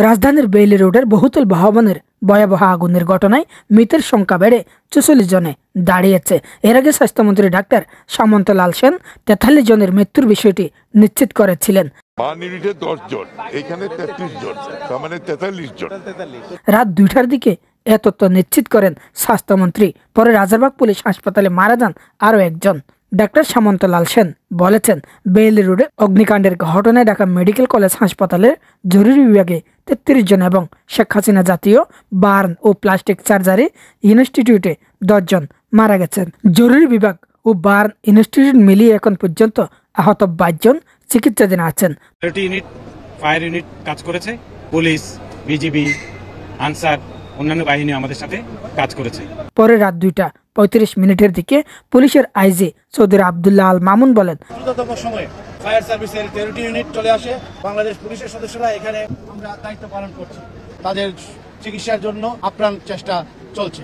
রাজধানীর বেইলি রোডের বহুতল ভবনের ভয়াবহ আগুনের ঘটনায় মৃতের সংখ্যা বেড়ে ৪৪ জনে দাঁড়িয়েছে। এর আগে স্বাস্থ্যমন্ত্রী ডাক্তার সামন্ত লাল সেন ৪৩ জনের মৃত্যুর বিষয়টি নিশ্চিত করেছিলেন। রাত ২টার দিকে এ তথ্য নিশ্চিত করেন স্বাস্থ্যমন্ত্রী। পরে রাজারবাগ পুলিশ হাসপাতালে মারা যান আরও একজন। ডাক্তার সামন্ত লাল সেন বলেছেন, বেইলি রোডে অগ্নিকাণ্ডের ঘটনায় ঢাকা মেডিকেল কলেজ হাসপাতালের জরুরি বিভাগে ৩৩ জন এবং শেখ হাসিনা জাতীয় বার্ন ও প্লাস্টিক সার্জারি ইনস্টিটিউটে ১০ জন মারা গেছেন। জরুরি বিভাগ ও বার্ন ইনস্টিটিউট মিলিয়ে এখন পর্যন্ত আহত ২২ জন চিকিৎসাধীন আছেন। ফায়ার ইউনিট কাজ করেছে, পুলিশ, বিজিবি, আনসার, অন্যান্য বাহিনী আমাদের সাথে কাজ করেছে। পরে রাত ২টা ৩৫ দিকে পুলিশের আইজি চৌধুরী আব্দুল্লাহ আল মামুন বলেন, দ্রুততম সময়ে ফায়ার সার্ভিসের ১৩টি ইউনিট চলে আসে। বাংলাদেশ পুলিশের সদস্যরা এখানে আমরা দায়িত্ব পালন করছি। তাদের চিকিৎসার জন্য আপ্রাণ চেষ্টা চলছে।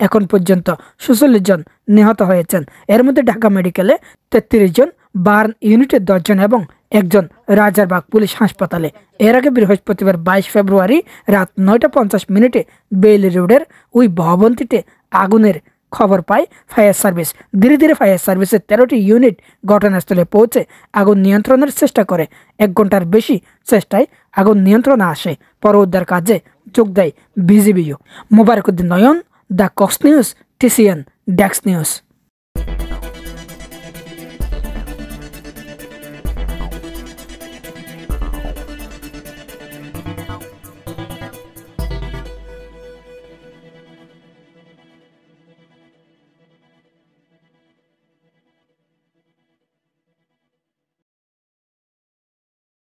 এখন পর্যন্ত ৪৬ জন নিহত হয়েছেন। এর মধ্যে ঢাকা মেডিকেলে ৩৩ জন, বার্ন ইউনিটে ১০ জন এবং একজন রাজারবাগ পুলিশ হাসপাতালে। এর আগে বৃহস্পতিবার ২২ ফেব্রুয়ারি রাত ৯টা ৫০ বেইলি রোডের ওই ভবনটিতে আগুনের খবর পায় ফায়ার সার্ভিস। ধীরে ধীরে ফায়ার সার্ভিসের ১৩টি ইউনিট ঘটনাস্থলে পৌঁছে আগুন নিয়ন্ত্রণের চেষ্টা করে। ১ ঘন্টার বেশি চেষ্টায় আগুন নিয়ন্ত্রণে আসে। পরে উদ্ধার কাজে যোগ দেয় বিজিবিও। Mobarak Uddin Nayan, the Cox News, TCN desk news.